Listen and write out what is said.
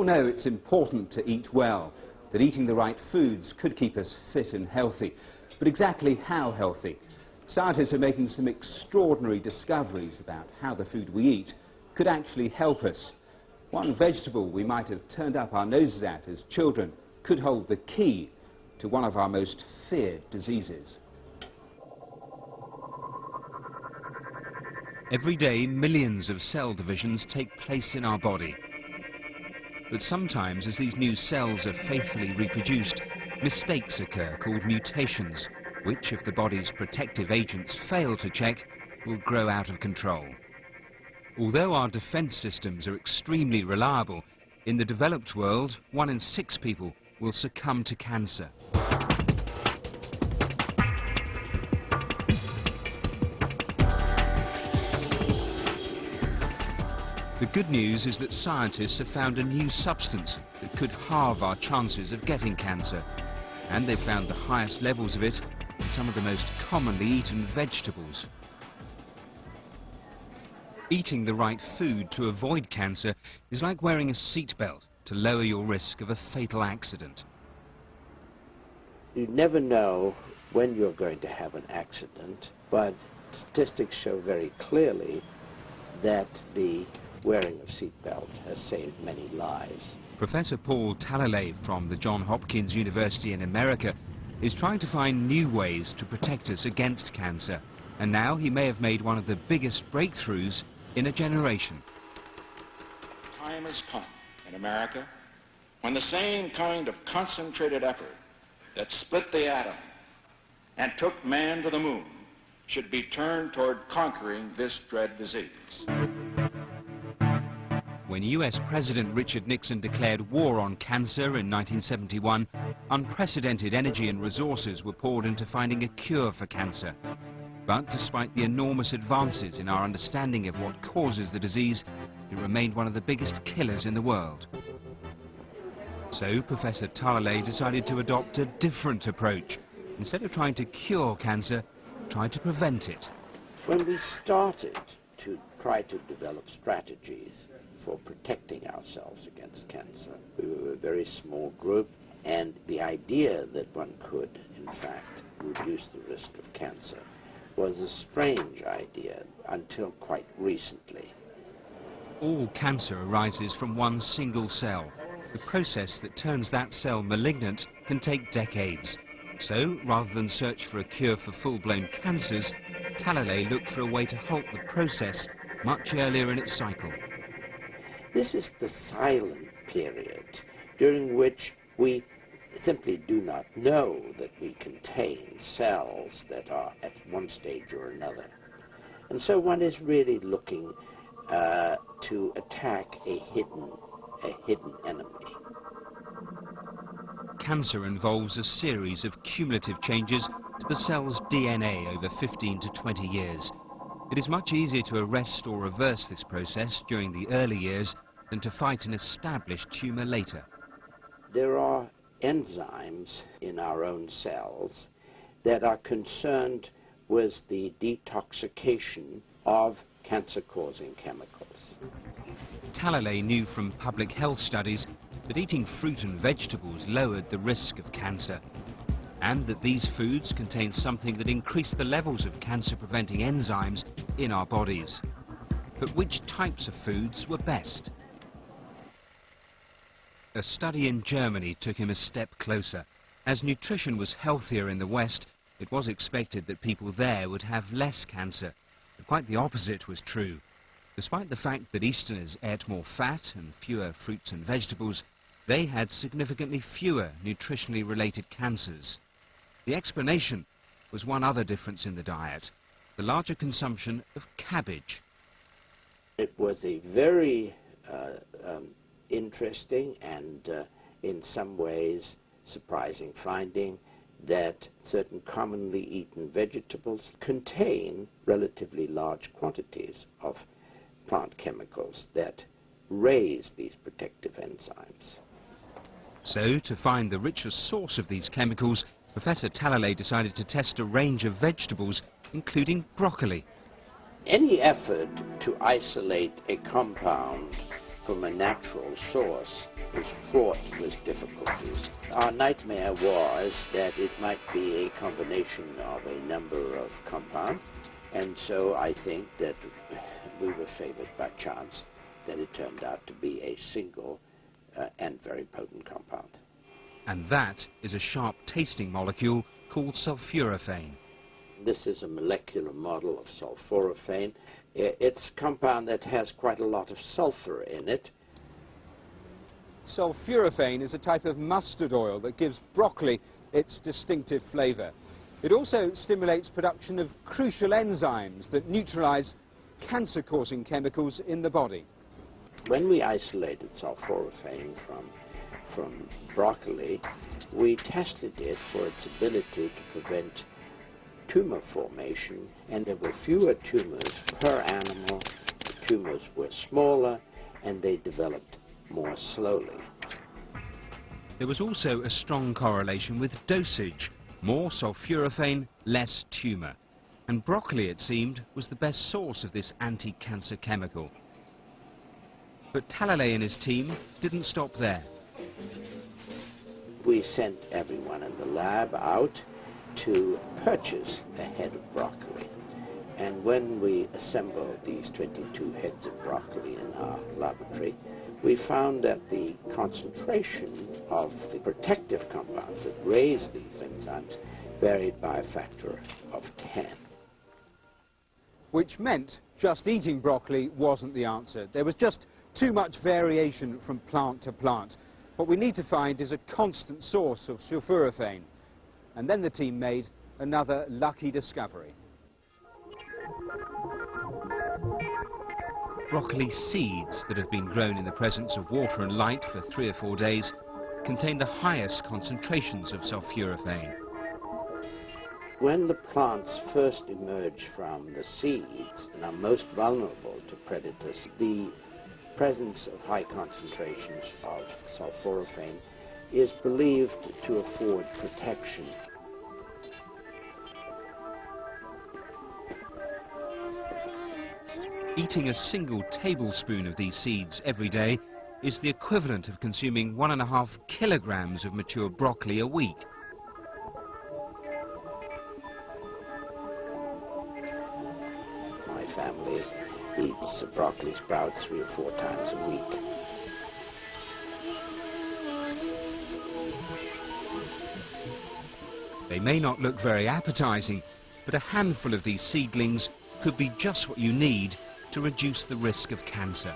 know it's important to eat well, that eating the right foods could keep us fit and healthy. But exactly how healthy? Scientists are making some extraordinary discoveries about how the food we eat could actually help us. One vegetable we might have turned up our noses at as children could hold the key to one of our most feared diseases. Every day, millions of cell divisions take place in our body. But sometimes, as these new cells are faithfully reproduced, mistakes occur called mutations, which, if the body's protective agents fail to check, will grow out of control. Although our defense systems are extremely reliable, in the developed world, 1 in 6 people will succumb to cancer. The good news is that scientists have found a new substance that could halve our chances of getting cancer. And they've found the highest levels of it in some of the most commonly eaten vegetables. Eating the right food to avoid cancer is like wearing a seatbelt to lower your risk of a fatal accident. You never know when you're going to have an accident, but statistics show very clearly that the wearing of seatbelts has saved many lives. Professor Paul Talalay from the Johns Hopkins University in America is trying to find new ways to protect us against cancer. And now he may have made one of the biggest breakthroughs in a generation. Time has come in America when the same kind of concentrated effort that split the atom and took man to the moon should be turned toward conquering this dread disease. When US President Richard Nixon declared war on cancer in 1971, unprecedented energy and resources were poured into finding a cure for cancer. But despite the enormous advances in our understanding of what causes the disease, it remained one of the biggest killers in the world. So Professor Talalay decided to adopt a different approach. Instead of trying to cure cancer, try to prevent it. When we started to try to develop strategies for protecting ourselves against cancer, we were a very small group, and the idea that one could, in fact, reduce the risk of cancer was a strange idea until quite recently. All cancer arises from one single cell. The process that turns that cell malignant can take decades. So, rather than search for a cure for full-blown cancers, Talalay looked for a way to halt the process much earlier in its cycle. This is the silent period during which we simply do not know that we contain cells that are at one stage or another. And so one is really looking to attack a hidden enemy. Cancer involves a series of cumulative changes to the cell's DNA over 15 to 20 years. It is much easier to arrest or reverse this process during the early years than to fight an established tumor later. There are enzymes in our own cells that are concerned with the detoxification of cancer-causing chemicals. Talalay knew from public health studies that eating fruit and vegetables lowered the risk of cancer, and that these foods contained something that increased the levels of cancer-preventing enzymes in our bodies. But which types of foods were best? A study in Germany took him a step closer. As nutrition was healthier in the West, it was expected that people there would have less cancer. But quite the opposite was true. Despite the fact that Easterners ate more fat and fewer fruits and vegetables, they had significantly fewer nutritionally related cancers. The explanation was one other difference in the diet: the larger consumption of cabbage. It was a very interesting and in some ways surprising finding that certain commonly eaten vegetables contain relatively large quantities of plant chemicals that raise these protective enzymes. So, to find the richest source of these chemicals, Professor Talalay decided to test a range of vegetables, including broccoli. Any effort to isolate a compound from a natural source is fraught with difficulties. Our nightmare was that it might be a combination of a number of compounds, and so I think that we were favored by chance that it turned out to be a single and very potent compound. And that is a sharp-tasting molecule called sulforaphane. This is a molecular model of sulforaphane. It's a compound that has quite a lot of sulfur in it. Sulforaphane is a type of mustard oil that gives broccoli its distinctive flavour. It also stimulates production of crucial enzymes that neutralise cancer-causing chemicals in the body. When we isolated sulforaphane from broccoli, we tested it for its ability to prevent tumor formation, and there were fewer tumors per animal. The tumors were smaller, and they developed more slowly. There was also a strong correlation with dosage. More sulforaphane, less tumour. And broccoli, it seemed, was the best source of this anti-cancer chemical. But Talalay and his team didn't stop there. We sent everyone in the lab out to purchase a head of broccoli. And when we assembled these 22 heads of broccoli in our laboratory, we found that the concentration of the protective compounds that raise these enzymes varied by a factor of 10. Which meant just eating broccoli wasn't the answer. There was just too much variation from plant to plant. What we need to find is a constant source of sulforaphane. And then the team made another lucky discovery. Broccoli seeds that have been grown in the presence of water and light for 3 or 4 days contain the highest concentrations of sulforaphane. When the plants first emerge from the seeds and are most vulnerable to predators, the presence of high concentrations of sulforaphane is believed to afford protection. Eating a single tablespoon of these seeds every day is the equivalent of consuming 1.5 kilograms of mature broccoli a week. My family eats broccoli sprouts 3 or 4 times a week. They may not look very appetizing, but a handful of these seedlings could be just what you need to reduce the risk of cancer.